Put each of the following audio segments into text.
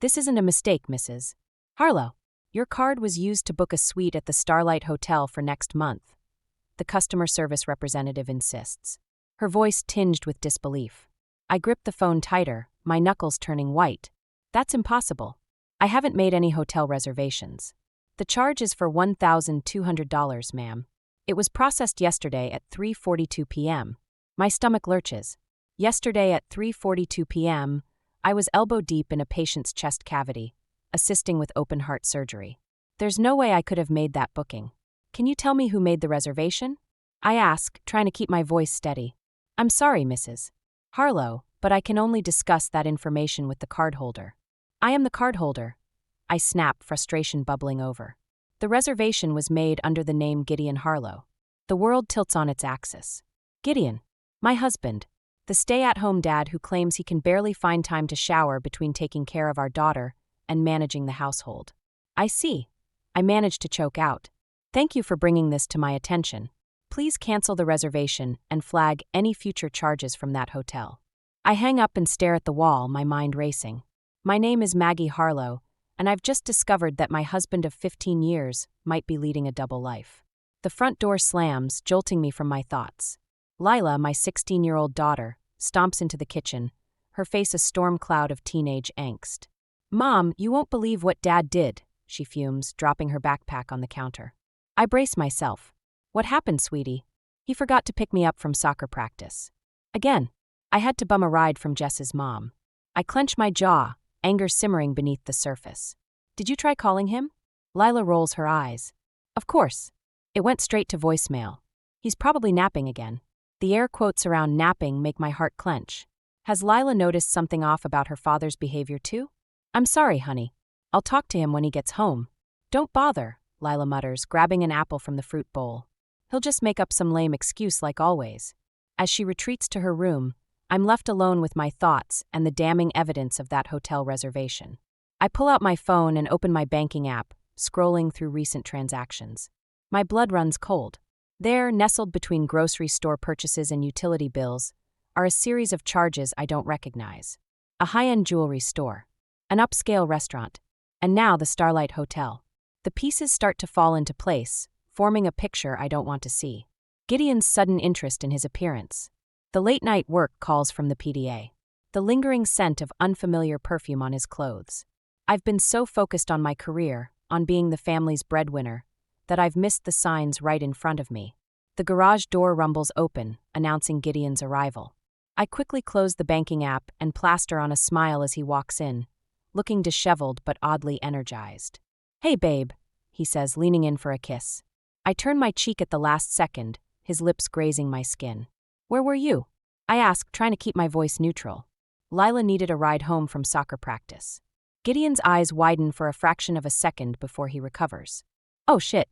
This isn't a mistake, Mrs. Harlow. Your card was used to book a suite at the Starlight Hotel for next month. The customer service representative insists, her voice tinged with disbelief. I grip the phone tighter, my knuckles turning white. That's impossible. I haven't made any hotel reservations. The charge is for $1,200, ma'am. It was processed yesterday at 3:42 p.m. My stomach lurches. Yesterday at 3:42 p.m., I was elbow deep in a patient's chest cavity, assisting with open-heart surgery. There's no way I could have made that booking. Can you tell me who made the reservation? I ask, trying to keep my voice steady. I'm sorry, Mrs. Harlow, but I can only discuss that information with the cardholder. I am the cardholder. I snap, frustration bubbling over. The reservation was made under the name Gideon Harlow. The world tilts on its axis. Gideon, my husband, the stay-at-home dad who claims he can barely find time to shower between taking care of our daughter and managing the household. I see. I managed to choke out. Thank you for bringing this to my attention. Please cancel the reservation and flag any future charges from that hotel. I hang up and stare at the wall, my mind racing. My name is Maggie Harlow, and I've just discovered that my husband of 15 years might be leading a double life. The front door slams, jolting me from my thoughts. Lila, my 16-year-old daughter, stomps into the kitchen, her face a storm cloud of teenage angst. Mom, you won't believe what Dad did, she fumes, dropping her backpack on the counter. I brace myself. What happened, sweetie? He forgot to pick me up from soccer practice. Again, I had to bum a ride from Jess's mom. I clench my jaw, anger simmering beneath the surface. Did you try calling him? Lila rolls her eyes. Of course. It went straight to voicemail. He's probably napping again. The air quotes around napping make my heart clench. Has Lila noticed something off about her father's behavior too? I'm sorry, honey. I'll talk to him when he gets home. Don't bother, Lila mutters, grabbing an apple from the fruit bowl. He'll just make up some lame excuse like always. As she retreats to her room, I'm left alone with my thoughts and the damning evidence of that hotel reservation. I pull out my phone and open my banking app, scrolling through recent transactions. My blood runs cold. There, nestled between grocery store purchases and utility bills, are a series of charges I don't recognize. A high-end jewelry store, an upscale restaurant, and now the Starlight Hotel. The pieces start to fall into place, forming a picture I don't want to see. Gideon's sudden interest in his appearance. The late-night work calls from the PDA. The lingering scent of unfamiliar perfume on his clothes. I've been so focused on my career, on being the family's breadwinner, that I've missed the signs right in front of me. The garage door rumbles open, announcing Gideon's arrival. I quickly close the banking app and plaster on a smile as he walks in, looking disheveled but oddly energized. Hey, babe, he says, leaning in for a kiss. I turn my cheek at the last second, his lips grazing my skin. Where were you? I ask, trying to keep my voice neutral. Lila needed a ride home from soccer practice. Gideon's eyes widen for a fraction of a second before he recovers. Oh shit.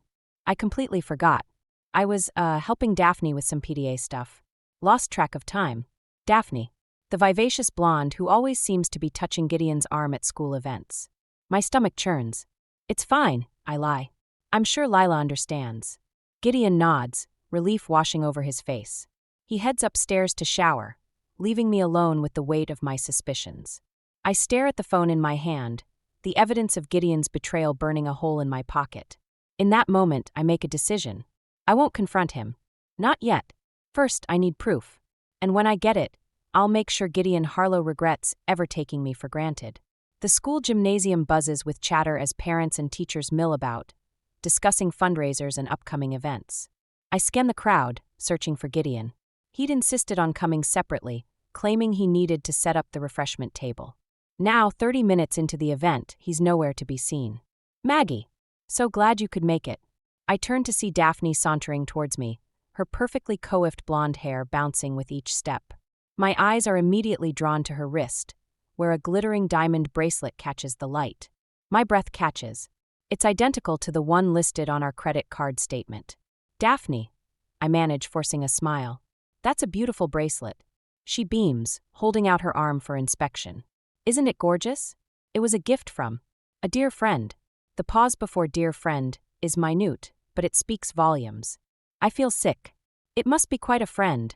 I completely forgot. I was, helping Daphne with some PDA stuff. Lost track of time. Daphne, the vivacious blonde who always seems to be touching Gideon's arm at school events. My stomach churns. It's fine, I lie. I'm sure Lila understands. Gideon nods, relief washing over his face. He heads upstairs to shower, leaving me alone with the weight of my suspicions. I stare at the phone in my hand, the evidence of Gideon's betrayal burning a hole in my pocket. In that moment, I make a decision. I won't confront him. Not yet. First, I need proof. And when I get it, I'll make sure Gideon Harlow regrets ever taking me for granted. The school gymnasium buzzes with chatter as parents and teachers mill about, discussing fundraisers and upcoming events. I scan the crowd, searching for Gideon. He'd insisted on coming separately, claiming he needed to set up the refreshment table. Now, 30 minutes into the event, he's nowhere to be seen. Maggie, so glad you could make it. I turn to see Daphne sauntering towards me, her perfectly coiffed blonde hair bouncing with each step. My eyes are immediately drawn to her wrist, where a glittering diamond bracelet catches the light. My breath catches. It's identical to the one listed on our credit card statement. Daphne, I manage, forcing a smile. That's a beautiful bracelet. She beams, holding out her arm for inspection. Isn't it gorgeous? It was a gift from a dear friend. The pause before dear friend is minute, but it speaks volumes. I feel sick. It must be quite a friend,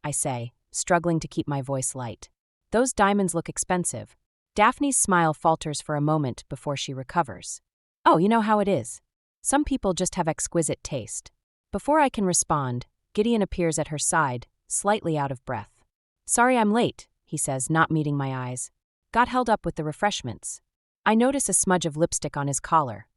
I say, struggling to keep my voice light. Those diamonds look expensive. Daphne's smile falters for a moment before she recovers. Oh, you know how it is. Some people just have exquisite taste. Before I can respond, Gideon appears at her side, slightly out of breath. Sorry I'm late, he says, not meeting my eyes. Got held up with the refreshments. I notice a smudge of lipstick on his collar,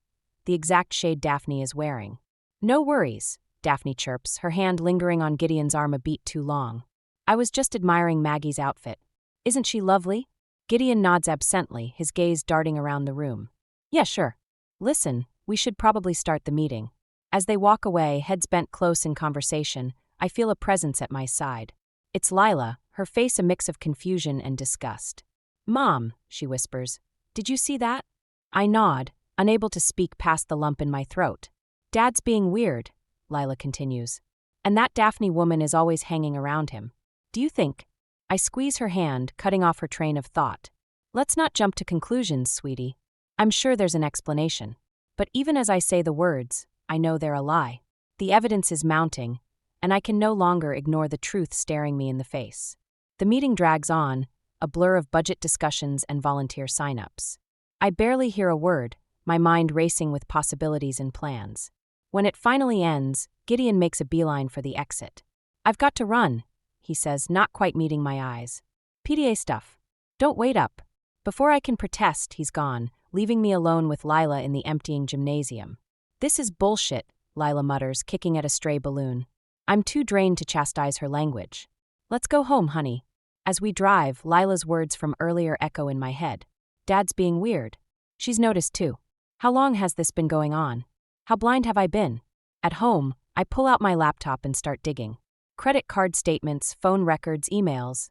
the exact shade Daphne is wearing. No worries, Daphne chirps, her hand lingering on Gideon's arm a beat too long. I was just admiring Maggie's outfit. Isn't she lovely? Gideon nods absently, his gaze darting around the room. Yeah, sure. Listen, we should probably start the meeting. As they walk away, heads bent close in conversation, I feel a presence at my side. It's Lila, her face a mix of confusion and disgust. Mom, she whispers, did you see that? I nod, unable to speak past the lump in my throat. Dad's being weird, Lila continues. And that Daphne woman is always hanging around him. Do you think? I squeeze her hand, cutting off her train of thought. Let's not jump to conclusions, sweetie. I'm sure there's an explanation. But even as I say the words, I know they're a lie. The evidence is mounting, and I can no longer ignore the truth staring me in the face. The meeting drags on, a blur of budget discussions and volunteer sign-ups. I barely hear a word, my mind racing with possibilities and plans. When it finally ends, Gideon makes a beeline for the exit. I've got to run, he says, not quite meeting my eyes. PDA stuff. Don't wait up. Before I can protest, he's gone, leaving me alone with Lila in the emptying gymnasium. This is bullshit, Lila mutters, kicking at a stray balloon. I'm too drained to chastise her language. Let's go home, honey. As we drive, Lila's words from earlier echo in my head. Dad's being weird. She's noticed too. How long has this been going on? How blind have I been? At home, I pull out my laptop and start digging. Credit card statements, phone records, emails.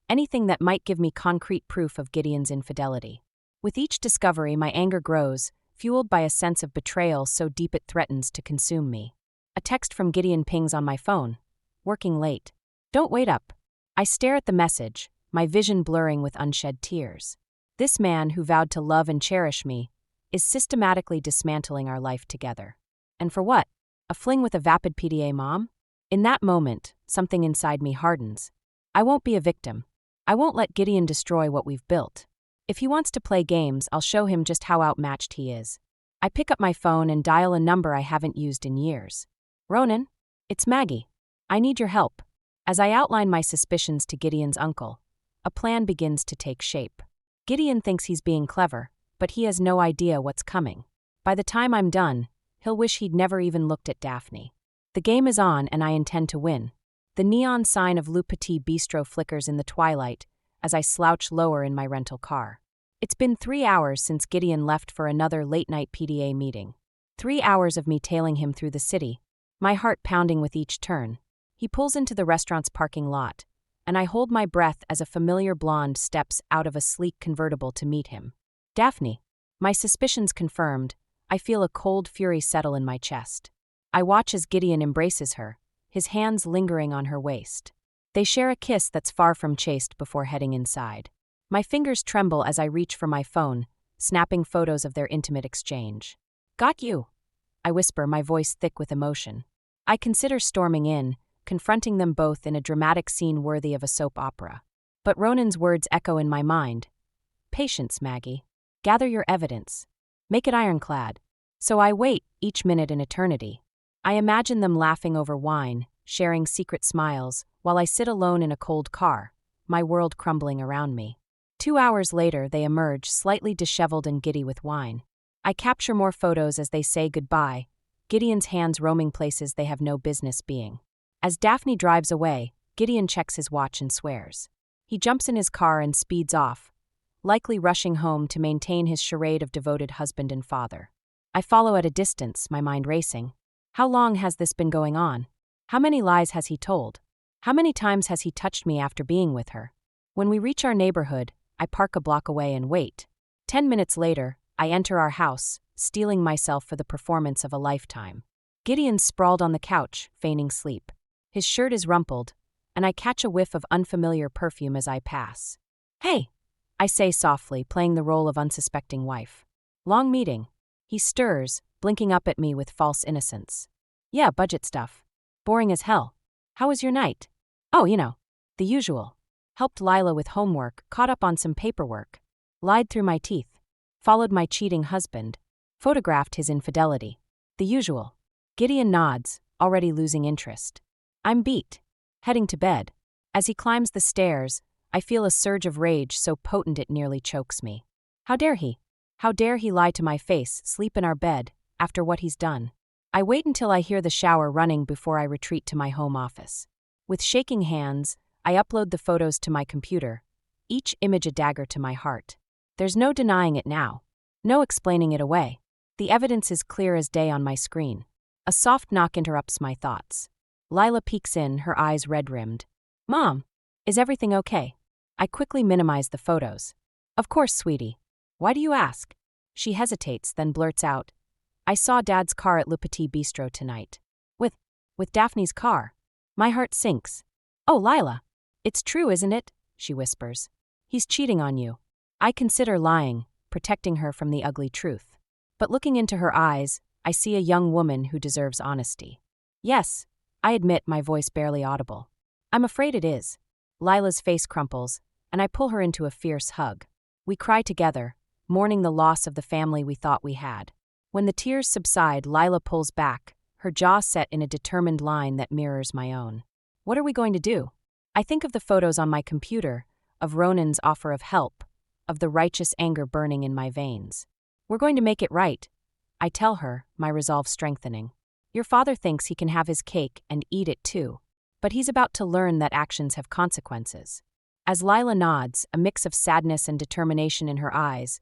Anything that might give me concrete proof of Gideon's infidelity. With each discovery, my anger grows, fueled by a sense of betrayal so deep it threatens to consume me. A text from Gideon pings on my phone. Working late. Don't wait up. I stare at the message, my vision blurring with unshed tears. This man who vowed to love and cherish me is systematically dismantling our life together. And for what? A fling with a vapid PDA mom? In that moment, something inside me hardens. I won't be a victim. I won't let Gideon destroy what we've built. If he wants to play games, I'll show him just how outmatched he is. I pick up my phone and dial a number I haven't used in years. Ronan? It's Maggie. I need your help. As I outline my suspicions to Gideon's uncle, a plan begins to take shape. Gideon thinks he's being clever, but he has no idea what's coming. By the time I'm done, he'll wish he'd never even looked at Daphne. The game is on and I intend to win. The neon sign of Le Petit Bistro flickers in the twilight as I slouch lower in my rental car. It's been 3 hours since Gideon left for another late-night PDA meeting. 3 hours of me tailing him through the city, my heart pounding with each turn. He pulls into the restaurant's parking lot, and I hold my breath as a familiar blonde steps out of a sleek convertible to meet him. Daphne. My suspicions confirmed, I feel a cold fury settle in my chest. I watch as Gideon embraces her, his hands lingering on her waist. They share a kiss that's far from chaste before heading inside. My fingers tremble as I reach for my phone, snapping photos of their intimate exchange. Got you, I whisper, my voice thick with emotion. I consider storming in, confronting them both in a dramatic scene worthy of a soap opera. But Ronan's words echo in my mind. Patience, Maggie. Gather your evidence. Make it ironclad. So I wait, each minute an eternity. I imagine them laughing over wine, sharing secret smiles, while I sit alone in a cold car, my world crumbling around me. 2 hours later, they emerge, slightly disheveled and giddy with wine. I capture more photos as they say goodbye, Gideon's hands roaming places they have no business being. As Daphne drives away, Gideon checks his watch and swears. He jumps in his car and speeds off, likely rushing home to maintain his charade of devoted husband and father. I follow at a distance, my mind racing. How long has this been going on? How many lies has he told? How many times has he touched me after being with her? When we reach our neighborhood, I park a block away and wait. 10 minutes later, I enter our house, steeling myself for the performance of a lifetime. Gideon's sprawled on the couch, feigning sleep. His shirt is rumpled, and I catch a whiff of unfamiliar perfume as I pass. Hey, I say softly, playing the role of unsuspecting wife. Long meeting. He stirs, blinking up at me with false innocence. Yeah, budget stuff. Boring as hell. How was your night? Oh, the usual. Helped Lila with homework, caught up on some paperwork. Lied through my teeth. Followed my cheating husband. Photographed his infidelity. The usual. Gideon nods, already losing interest. I'm beat. Heading to bed. As he climbs the stairs, I feel a surge of rage so potent it nearly chokes me. How dare he? How dare he lie to my face, sleep in our bed, after what he's done? I wait until I hear the shower running before I retreat to my home office. With shaking hands, I upload the photos to my computer, each image a dagger to my heart. There's no denying it now. No explaining it away. The evidence is clear as day on my screen. A soft knock interrupts my thoughts. Lila peeks in, her eyes red-rimmed. Mom, is everything okay? I quickly minimize the photos. Of course, sweetie. Why do you ask? She hesitates, then blurts out. I saw Dad's car at Le Petit Bistro tonight. With Daphne's car. My heart sinks. Oh, Lila. It's true, isn't it? She whispers. He's cheating on you. I consider lying, protecting her from the ugly truth. But looking into her eyes, I see a young woman who deserves honesty. Yes, I admit, my voice barely audible. I'm afraid it is. Lila's face crumples, and I pull her into a fierce hug. We cry together, mourning the loss of the family we thought we had. When the tears subside, Lila pulls back, her jaw set in a determined line that mirrors my own. What are we going to do? I think of the photos on my computer, of Ronan's offer of help, of the righteous anger burning in my veins. We're going to make it right, I tell her, my resolve strengthening. Your father thinks he can have his cake and eat it too, but he's about to learn that actions have consequences. As Lila nods, a mix of sadness and determination in her eyes,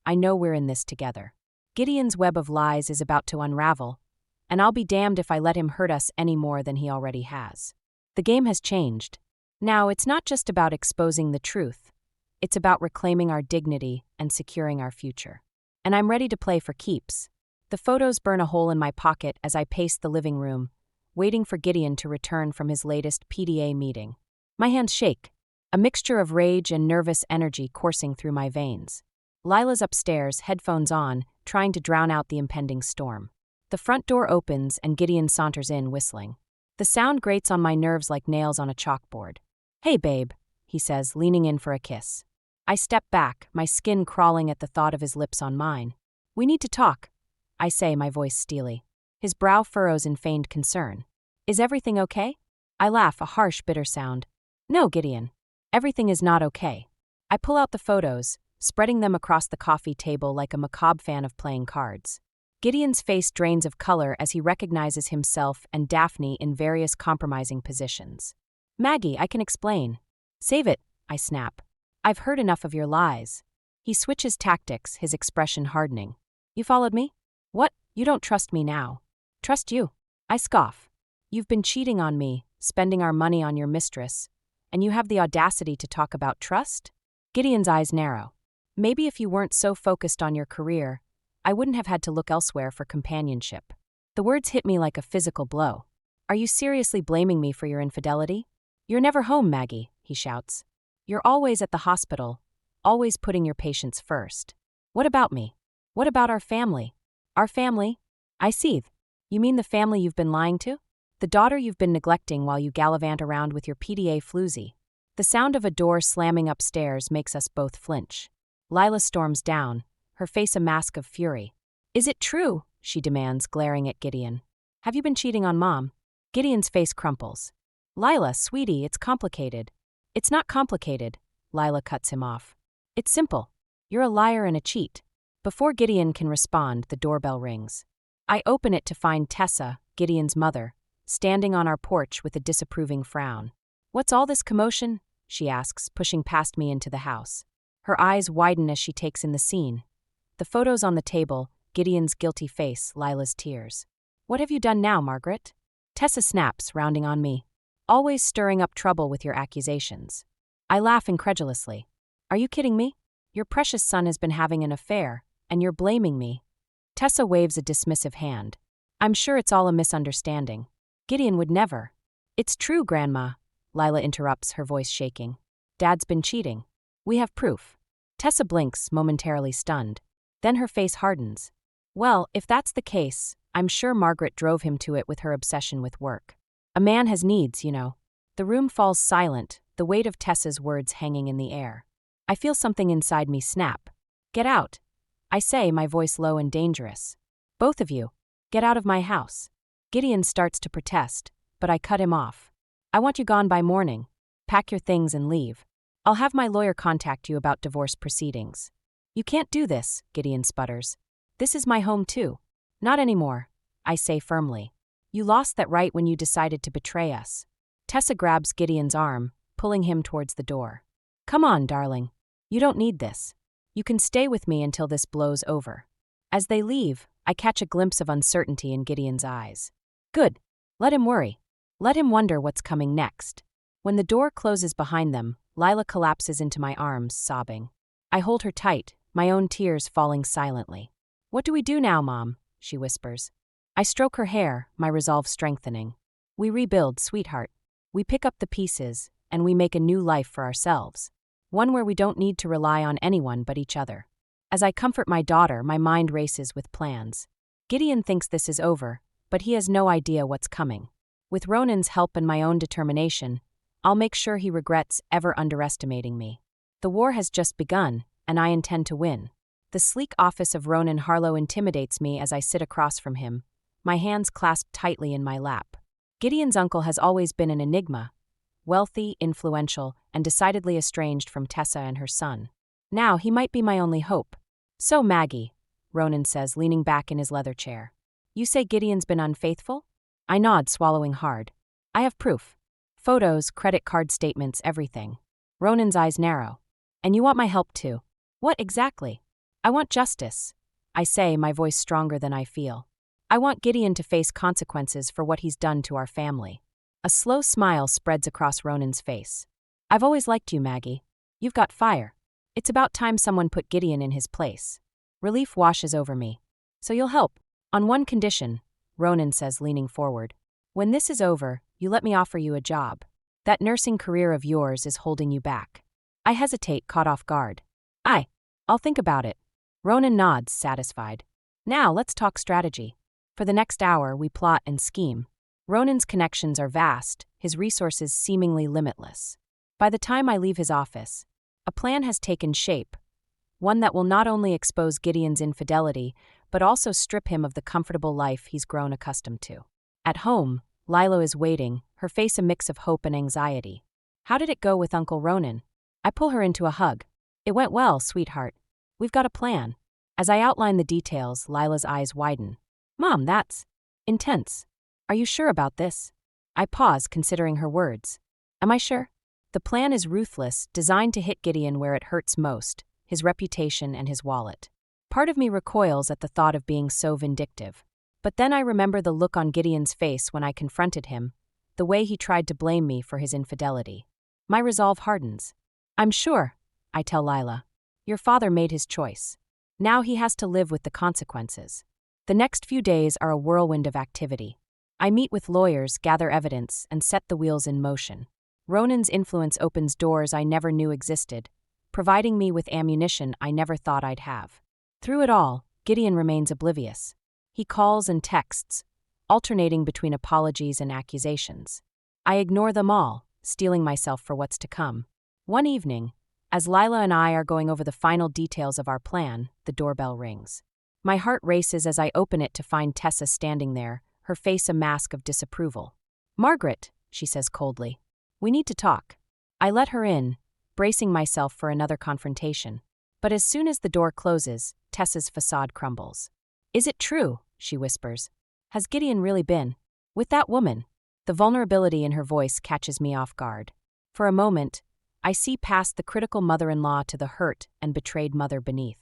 I know we're in this together. Gideon's web of lies is about to unravel, and I'll be damned if I let him hurt us any more than he already has. The game has changed. Now, it's not just about exposing the truth. It's about reclaiming our dignity and securing our future. And I'm ready to play for keeps. The photos burn a hole in my pocket as I pace the living room, waiting for Gideon to return from his latest PDA meeting. My hands shake, a mixture of rage and nervous energy coursing through my veins. Lila's upstairs, headphones on, trying to drown out the impending storm. The front door opens and Gideon saunters in, whistling. The sound grates on my nerves like nails on a chalkboard. Hey, babe, he says, leaning in for a kiss. I step back, my skin crawling at the thought of his lips on mine. We need to talk, I say, my voice steely. His brow furrows in feigned concern. Is everything okay? I laugh, a harsh, bitter sound. No, Gideon. Everything is not okay. I pull out the photos, spreading them across the coffee table like a macabre fan of playing cards. Gideon's face drains of color as he recognizes himself and Daphne in various compromising positions. Maggie, I can explain. Save it, I snap. I've heard enough of your lies. He switches tactics, his expression hardening. You followed me? What? You don't trust me now. Trust you? I scoff. You've been cheating on me, spending our money on your mistress, and you have the audacity to talk about trust? Gideon's eyes narrow. Maybe if you weren't so focused on your career, I wouldn't have had to look elsewhere for companionship. The words hit me like a physical blow. Are you seriously blaming me for your infidelity? You're never home, Maggie, he shouts. You're always at the hospital, always putting your patients first. What about me? What about our family? Our family? I seethe. You mean the family you've been lying to? The daughter you've been neglecting while you gallivant around with your PDA floozy. The sound of a door slamming upstairs makes us both flinch. Lila storms down, her face a mask of fury. Is it true? She demands, glaring at Gideon. Have you been cheating on Mom? Gideon's face crumples. Lila, sweetie, it's complicated. It's not complicated, Lila cuts him off. It's simple. You're a liar and a cheat. Before Gideon can respond, the doorbell rings. I open it to find Tessa, Gideon's mother, standing on our porch with a disapproving frown. What's all this commotion? She asks, pushing past me into the house. Her eyes widen as she takes in the scene. The photos on the table, Gideon's guilty face, Lila's tears. What have you done now, Margaret? Tessa snaps, rounding on me. Always stirring up trouble with your accusations. I laugh incredulously. Are you kidding me? Your precious son has been having an affair, and you're blaming me. Tessa waves a dismissive hand. I'm sure it's all a misunderstanding. Gideon would never. It's true, Grandma, Lila interrupts, her voice shaking. Dad's been cheating. We have proof. Tessa blinks, momentarily stunned. Then her face hardens. Well, if that's the case, I'm sure Margaret drove him to it with her obsession with work. A man has needs, you know. The room falls silent, the weight of Tessa's words hanging in the air. I feel something inside me snap. Get out. I say, my voice low and dangerous. Both of you, get out of my house. Gideon starts to protest, but I cut him off. I want you gone by morning. Pack your things and leave. I'll have my lawyer contact you about divorce proceedings. You can't do this, Gideon sputters. This is my home too. Not anymore, I say firmly. You lost that right when you decided to betray us. Tessa grabs Gideon's arm, pulling him towards the door. Come on, darling. You don't need this. You can stay with me until this blows over. As they leave, I catch a glimpse of uncertainty in Gideon's eyes. Good. Let him worry. Let him wonder what's coming next. When the door closes behind them, Lila collapses into my arms, sobbing. I hold her tight, my own tears falling silently. What do we do now, Mom? She whispers. I stroke her hair, my resolve strengthening. We rebuild, sweetheart. We pick up the pieces, and we make a new life for ourselves. One where we don't need to rely on anyone but each other. As I comfort my daughter, my mind races with plans. Gideon thinks this is over, but he has no idea what's coming. With Ronan's help and my own determination, I'll make sure he regrets ever underestimating me. The war has just begun, and I intend to win. The sleek office of Ronan Harlow intimidates me as I sit across from him, my hands clasped tightly in my lap. Gideon's uncle has always been an enigma, wealthy, influential, and decidedly estranged from Tessa and her son. Now he might be my only hope. So Maggie, Ronan says, leaning back in his leather chair. You say Gideon's been unfaithful? I nod, swallowing hard. I have proof. Photos, credit card statements, everything. Ronan's eyes narrow. And you want my help too. What exactly? I want justice. I say, my voice stronger than I feel. I want Gideon to face consequences for what he's done to our family. A slow smile spreads across Ronan's face. I've always liked you, Maggie. You've got fire. It's about time someone put Gideon in his place. Relief washes over me. So you'll help. On one condition, Ronan says, leaning forward. When this is over, you let me offer you a job. That nursing career of yours is holding you back. I hesitate, caught off guard. I'll think about it. Ronan nods, satisfied. Now let's talk strategy. For the next hour, we plot and scheme. Ronan's connections are vast, his resources seemingly limitless. By the time I leave his office, a plan has taken shape, one that will not only expose Gideon's infidelity, but also strip him of the comfortable life he's grown accustomed to. At home, Lila is waiting, her face a mix of hope and anxiety. How did it go with Uncle Ronan? I pull her into a hug. It went well, sweetheart. We've got a plan. As I outline the details, Lila's eyes widen. Mom, that's intense. Are you sure about this? I pause, considering her words. Am I sure? The plan is ruthless, designed to hit Gideon where it hurts most, his reputation and his wallet. Part of me recoils at the thought of being so vindictive. But then I remember the look on Gideon's face when I confronted him, the way he tried to blame me for his infidelity. My resolve hardens. I'm sure, I tell Lila. Your father made his choice. Now he has to live with the consequences. The next few days are a whirlwind of activity. I meet with lawyers, gather evidence, and set the wheels in motion. Ronan's influence opens doors I never knew existed, providing me with ammunition I never thought I'd have. Through it all, Gideon remains oblivious. He calls and texts, alternating between apologies and accusations. I ignore them all, steeling myself for what's to come. One evening, as Lila and I are going over the final details of our plan, the doorbell rings. My heart races as I open it to find Tessa standing there, her face a mask of disapproval. Margaret, she says coldly. We need to talk. I let her in, bracing myself for another confrontation. But as soon as the door closes, Tessa's facade crumbles. Is it true? She whispers. Has Gideon really been with that woman? The vulnerability in her voice catches me off guard. For a moment, I see past the critical mother-in-law to the hurt and betrayed mother beneath.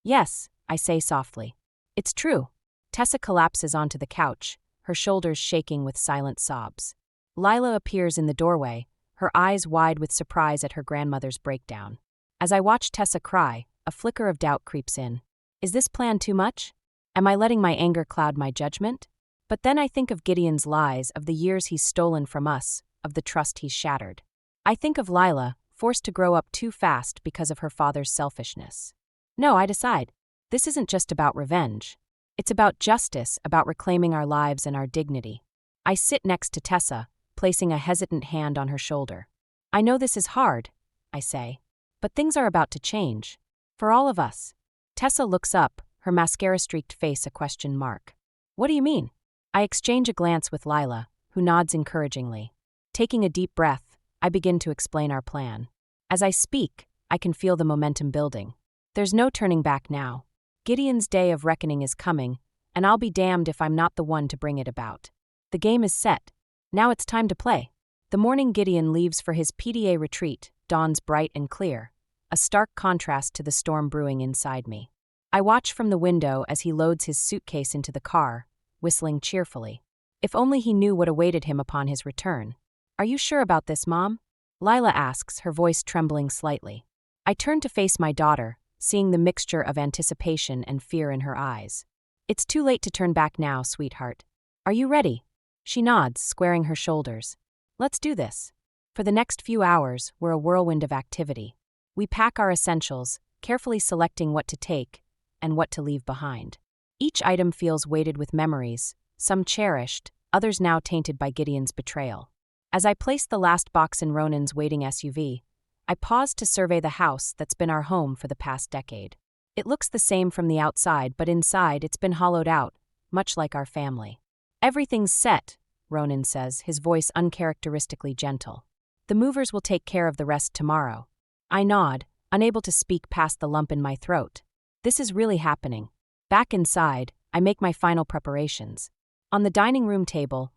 Yes, I say softly. It's true. Tessa collapses onto the couch, her shoulders shaking with silent sobs. Lila appears in the doorway, her eyes wide with surprise at her grandmother's breakdown. As I watch Tessa cry, a flicker of doubt creeps in. Is this plan too much? Am I letting my anger cloud my judgment? But then I think of Gideon's lies, of the years he's stolen from us, of the trust he's shattered. I think of Lila, forced to grow up too fast because of her father's selfishness. No, I decide. This isn't just about revenge. It's about justice, about reclaiming our lives and our dignity. I sit next to Tessa, placing a hesitant hand on her shoulder. I know this is hard, I say. But things are about to change. For all of us. Tessa looks up, her mascara-streaked face a question mark. What do you mean? I exchange a glance with Lila, who nods encouragingly. Taking a deep breath, I begin to explain our plan. As I speak, I can feel the momentum building. There's no turning back now. Gideon's day of reckoning is coming, and I'll be damned if I'm not the one to bring it about. The game is set. Now it's time to play. The morning Gideon leaves for his PDA retreat dawns bright and clear, a stark contrast to the storm brewing inside me. I watch from the window as he loads his suitcase into the car, whistling cheerfully. If only he knew what awaited him upon his return. Are you sure about this, Mom? Lila asks, her voice trembling slightly. I turn to face my daughter, seeing the mixture of anticipation and fear in her eyes. It's too late to turn back now, sweetheart. Are you ready? She nods, squaring her shoulders. Let's do this. For the next few hours, we're a whirlwind of activity. We pack our essentials, carefully selecting what to take and what to leave behind. Each item feels weighted with memories, some cherished, others now tainted by Gideon's betrayal. As I place the last box in Ronan's waiting SUV, I pause to survey the house that's been our home for the past decade. It looks the same from the outside, but inside it's been hollowed out, much like our family. Everything's set, Ronan says, his voice uncharacteristically gentle. The movers will take care of the rest tomorrow. I nod, unable to speak past the lump in my throat. This is really happening. Back inside, I make my final preparations. On the dining room table,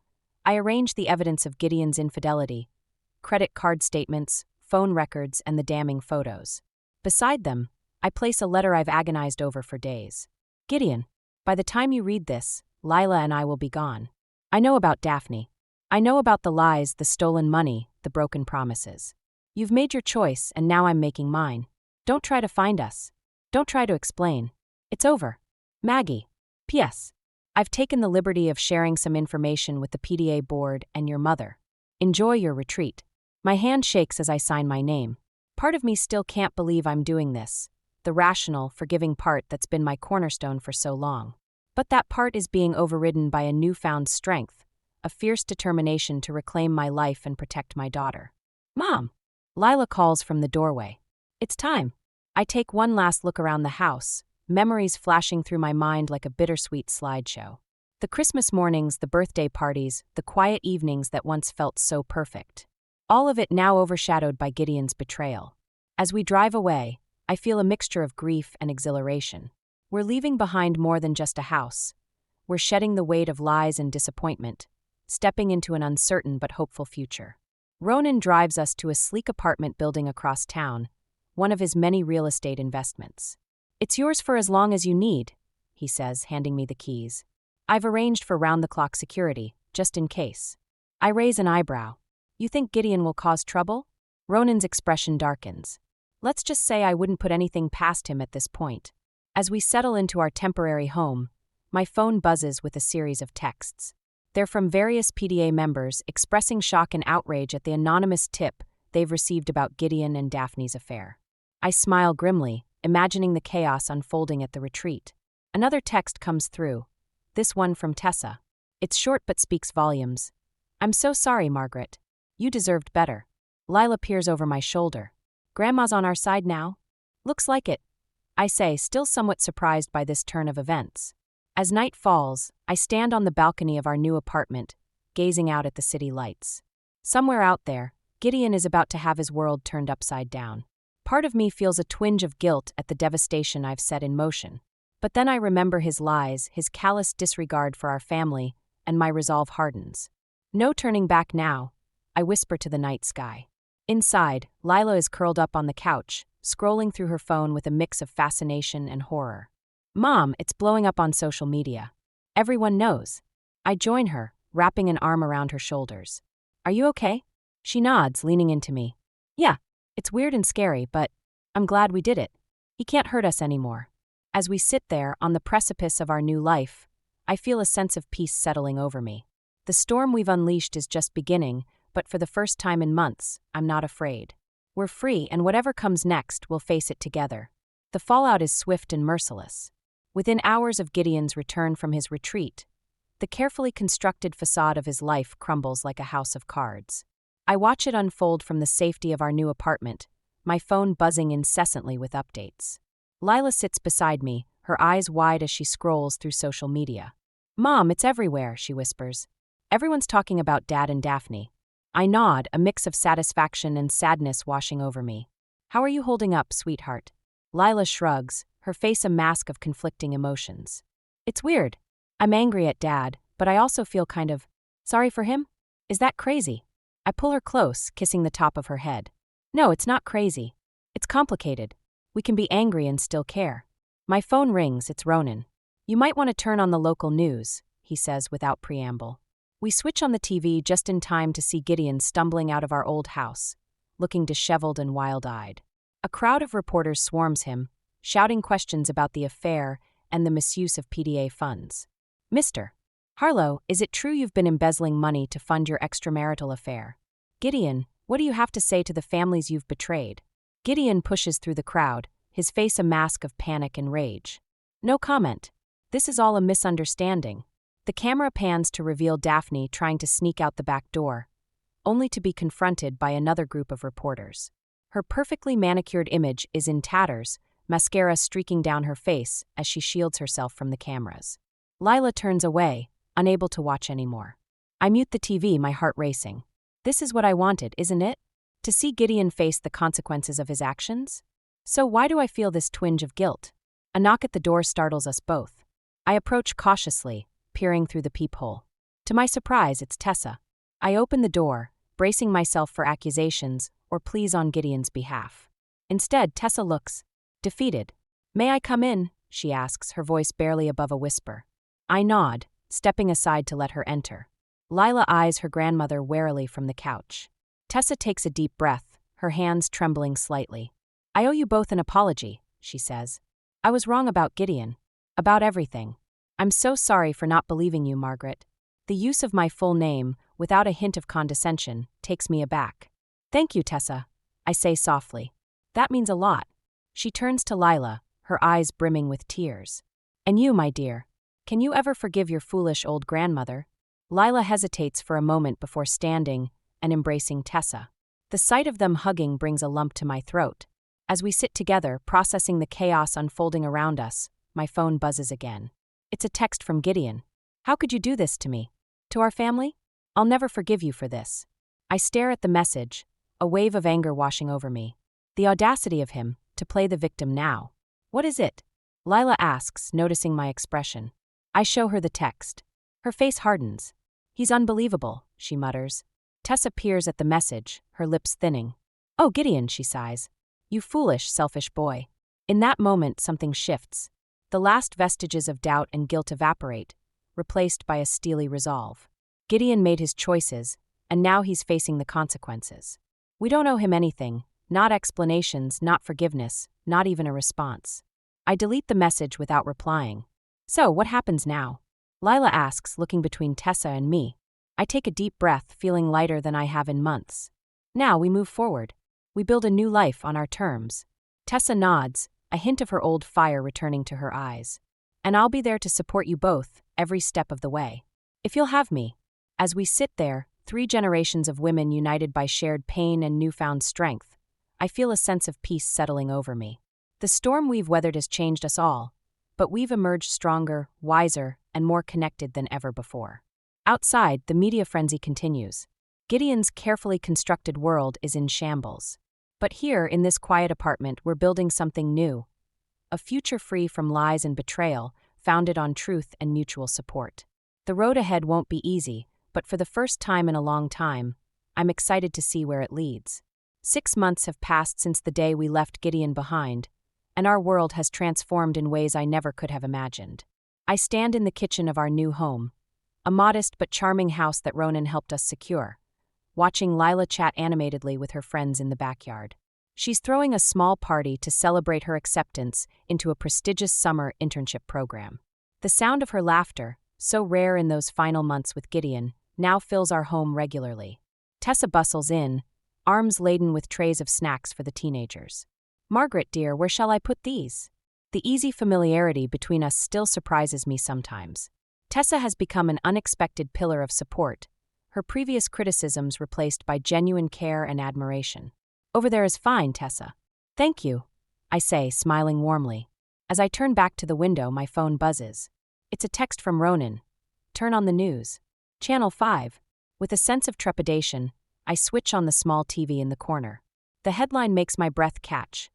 I arrange the evidence of Gideon's infidelity, credit card statements, phone records, and the damning photos. Beside them, I place a letter I've agonized over for days. Gideon, by the time you read this, Lila and I will be gone. I know about Daphne. I know about the lies, the stolen money, the broken promises. You've made your choice, and now I'm making mine. Don't try to find us. Don't try to explain. It's over. Maggie. P.S. I've taken the liberty of sharing some information with the PDA board and your mother. Enjoy your retreat. My hand shakes as I sign my name. Part of me still can't believe I'm doing this, the rational, forgiving part that's been my cornerstone for so long. But that part is being overridden by a newfound strength, a fierce determination to reclaim my life and protect my daughter. Mom! Lila calls from the doorway. It's time. I take one last look around the house, memories flashing through my mind like a bittersweet slideshow. The Christmas mornings, the birthday parties, the quiet evenings that once felt so perfect. All of it now overshadowed by Gideon's betrayal. As we drive away, I feel a mixture of grief and exhilaration. We're leaving behind more than just a house. We're shedding the weight of lies and disappointment, stepping into an uncertain but hopeful future. Ronan drives us to a sleek apartment building across town, one of his many real estate investments. It's yours for as long as you need, he says, handing me the keys. I've arranged for round-the-clock security, just in case. I raise an eyebrow. You think Gideon will cause trouble? Ronan's expression darkens. Let's just say I wouldn't put anything past him at this point. As we settle into our temporary home, my phone buzzes with a series of texts. They're from various PDA members expressing shock and outrage at the anonymous tip they've received about Gideon and Daphne's affair. I smile grimly, imagining the chaos unfolding at the retreat. Another text comes through, this one from Tessa. It's short but speaks volumes. I'm so sorry, Margaret. You deserved better. Lila peers over my shoulder. Grandma's on our side now? Looks like it, I say, still somewhat surprised by this turn of events. As night falls, I stand on the balcony of our new apartment, gazing out at the city lights. Somewhere out there, Gideon is about to have his world turned upside down. Part of me feels a twinge of guilt at the devastation I've set in motion. But then I remember his lies, his callous disregard for our family, and my resolve hardens. No turning back now, I whisper to the night sky. Inside, Lila is curled up on the couch, scrolling through her phone with a mix of fascination and horror. Mom, it's blowing up on social media. Everyone knows. I join her, wrapping an arm around her shoulders. Are you okay? She nods, leaning into me. Yeah, it's weird and scary, but I'm glad we did it. He can't hurt us anymore. As we sit there on the precipice of our new life, I feel a sense of peace settling over me. The storm we've unleashed is just beginning, but for the first time in months, I'm not afraid. We're free, and whatever comes next, we'll face it together. The fallout is swift and merciless. Within hours of Gideon's return from his retreat, the carefully constructed facade of his life crumbles like a house of cards. I watch it unfold from the safety of our new apartment, my phone buzzing incessantly with updates. Lila sits beside me, her eyes wide as she scrolls through social media. "Mom, it's everywhere," she whispers. "Everyone's talking about Dad and Daphne." I nod, a mix of satisfaction and sadness washing over me. "How are you holding up, sweetheart?" Lila shrugs, her face a mask of conflicting emotions. "It's weird. I'm angry at Dad, but I also feel kind of sorry for him. Is that crazy?" I pull her close, kissing the top of her head. "No, it's not crazy. It's complicated. We can be angry and still care." My phone rings, it's Ronan. "You might want to turn on the local news," he says without preamble. We switch on the TV just in time to see Gideon stumbling out of our old house, looking disheveled and wild-eyed. A crowd of reporters swarms him, shouting questions about the affair and the misuse of PDA funds. "Mr. Harlow, is it true you've been embezzling money to fund your extramarital affair? Gideon, what do you have to say to the families you've betrayed?" Gideon pushes through the crowd, his face a mask of panic and rage. "No comment. This is all a misunderstanding." The camera pans to reveal Daphne trying to sneak out the back door, only to be confronted by another group of reporters. Her perfectly manicured image is in tatters, mascara streaking down her face as she shields herself from the cameras. Lila turns away, unable to watch anymore. I mute the TV, my heart racing. This is what I wanted, isn't it? To see Gideon face the consequences of his actions? So why do I feel this twinge of guilt? A knock at the door startles us both. I approach cautiously, peering through the peephole. To my surprise, it's Tessa. I open the door, bracing myself for accusations or pleas on Gideon's behalf. Instead, Tessa looks defeated. "May I come in?" she asks, her voice barely above a whisper. I nod, stepping aside to let her enter. Lila eyes her grandmother warily from the couch. Tessa takes a deep breath, her hands trembling slightly. "I owe you both an apology," she says. "I was wrong about Gideon. About everything. I'm so sorry for not believing you, Margaret." The use of my full name, without a hint of condescension, takes me aback. "Thank you, Tessa," I say softly. "That means a lot." She turns to Lila, her eyes brimming with tears. "And you, my dear, can you ever forgive your foolish old grandmother?" Lila hesitates for a moment before standing and embracing Tessa. The sight of them hugging brings a lump to my throat. As we sit together, processing the chaos unfolding around us, my phone buzzes again. It's a text from Gideon. "How could you do this to me? To our family? I'll never forgive you for this." I stare at the message, a wave of anger washing over me. The audacity of him, to play the victim now. "What is it?" Lila asks, noticing my expression. I show her the text. Her face hardens. "He's unbelievable," she mutters. Tessa peers at the message, her lips thinning. "Oh, Gideon," she sighs. "You foolish, selfish boy." In that moment, something shifts. The last vestiges of doubt and guilt evaporate, replaced by a steely resolve. Gideon made his choices, and now he's facing the consequences. We don't owe him anything, not explanations, not forgiveness, not even a response. I delete the message without replying. "So, what happens now?" Lila asks, looking between Tessa and me. I take a deep breath, feeling lighter than I have in months. Now we move forward. We build a new life on our terms. Tessa nods, a hint of her old fire returning to her eyes. "And I'll be there to support you both, every step of the way. If you'll have me." As we sit there, 3 generations of women united by shared pain and newfound strength, I feel a sense of peace settling over me. The storm we've weathered has changed us all, but we've emerged stronger, wiser, and more connected than ever before. Outside, the media frenzy continues. Gideon's carefully constructed world is in shambles. But here, in this quiet apartment, we're building something new. A future free from lies and betrayal, founded on truth and mutual support. The road ahead won't be easy, but for the first time in a long time, I'm excited to see where it leads. 6 months have passed since the day we left Gideon behind, and our world has transformed in ways I never could have imagined. I stand in the kitchen of our new home, a modest but charming house that Ronan helped us secure, watching Lila chat animatedly with her friends in the backyard. She's throwing a small party to celebrate her acceptance into a prestigious summer internship program. The sound of her laughter, so rare in those final months with Gideon, now fills our home regularly. Tessa bustles in, arms laden with trays of snacks for the teenagers. "Margaret, dear, where shall I put these?" The easy familiarity between us still surprises me sometimes. Tessa has become an unexpected pillar of support, her previous criticisms replaced by genuine care and admiration. Over there is fine, Tessa. Thank you, I say, smiling warmly. As I turn back to the window, my phone buzzes. It's a text from Ronan. Turn on the news. Channel 5. With a sense of trepidation, I switch on the small TV in the corner. The headline makes my breath catch.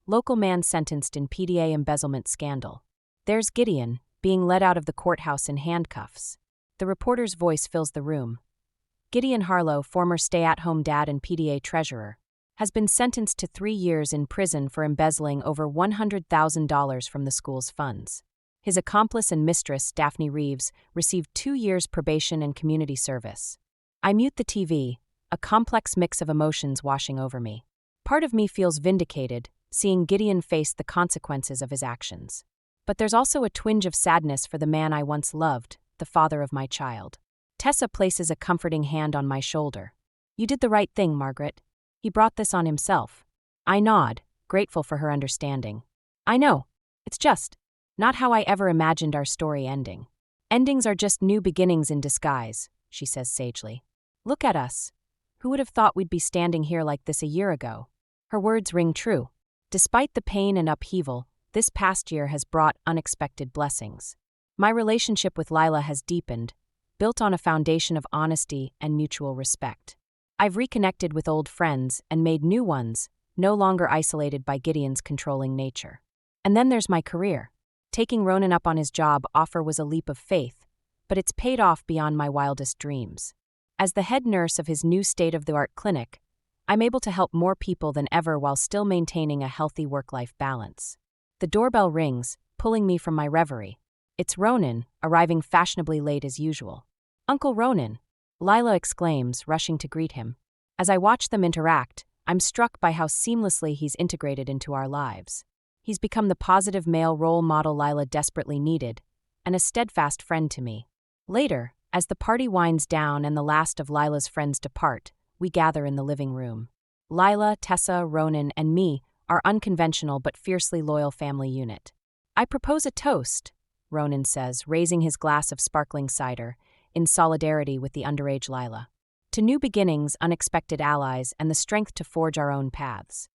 Local man sentenced in PDA embezzlement scandal. There's Gideon, being led out of the courthouse in handcuffs. The reporter's voice fills the room. Gideon Harlow, former stay-at-home dad and PDA treasurer, has been sentenced to 3 years in prison for embezzling over $100,000 from the school's funds. His accomplice and mistress, Daphne Reeves, received 2 years probation and community service. I mute the TV, a complex mix of emotions washing over me. Part of me feels vindicated, seeing Gideon face the consequences of his actions. But there's also a twinge of sadness for the man I once loved, the father of my child. Tessa places a comforting hand on my shoulder. You did the right thing, Margaret. He brought this on himself. I nod, grateful for her understanding. I know. It's just not how I ever imagined our story ending. Endings are just new beginnings in disguise, she says sagely. Look at us. Who would have thought we'd be standing here like this a year ago? Her words ring true. Despite the pain and upheaval, this past year has brought unexpected blessings. My relationship with Lila has deepened, built on a foundation of honesty and mutual respect. I've reconnected with old friends and made new ones, no longer isolated by Gideon's controlling nature. And then there's my career. Taking Ronan up on his job offer was a leap of faith, but it's paid off beyond my wildest dreams. As the head nurse of his new state-of-the-art clinic, I'm able to help more people than ever while still maintaining a healthy work-life balance. The doorbell rings, pulling me from my reverie. It's Ronan, arriving fashionably late as usual. Uncle Ronan, Lila exclaims, rushing to greet him. As I watch them interact, I'm struck by how seamlessly he's integrated into our lives. He's become the positive male role model Lila desperately needed, and a steadfast friend to me. Later, as the party winds down and the last of Lila's friends depart, we gather in the living room. Lila, Tessa, Ronan, and me, our unconventional but fiercely loyal family unit. I propose a toast, Ronan says, raising his glass of sparkling cider, in solidarity with the underage Lila. To new beginnings, unexpected allies, and the strength to forge our own paths.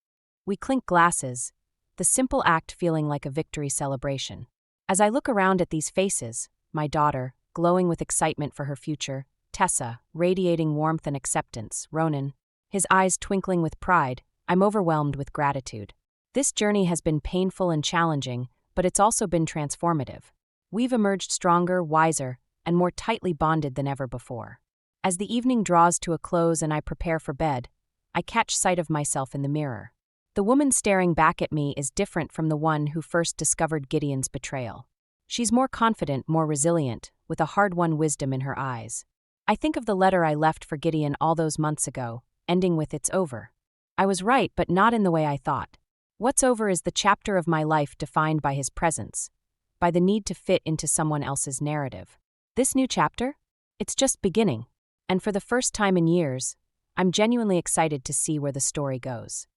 We clink glasses, the simple act feeling like a victory celebration. As I look around at these faces, my daughter, glowing with excitement for her future, Tessa, radiating warmth and acceptance, Ronan, his eyes twinkling with pride, I'm overwhelmed with gratitude. This journey has been painful and challenging, but it's also been transformative. We've emerged stronger, wiser, and more tightly bonded than ever before. As the evening draws to a close and I prepare for bed, I catch sight of myself in the mirror. The woman staring back at me is different from the one who first discovered Gideon's betrayal. She's more confident, more resilient, with a hard-won wisdom in her eyes. I think of the letter I left for Gideon all those months ago, ending with "It's over." I was right, but not in the way I thought. What's over is the chapter of my life defined by his presence, by the need to fit into someone else's narrative. This new chapter? It's just beginning. And for the first time in years, I'm genuinely excited to see where the story goes.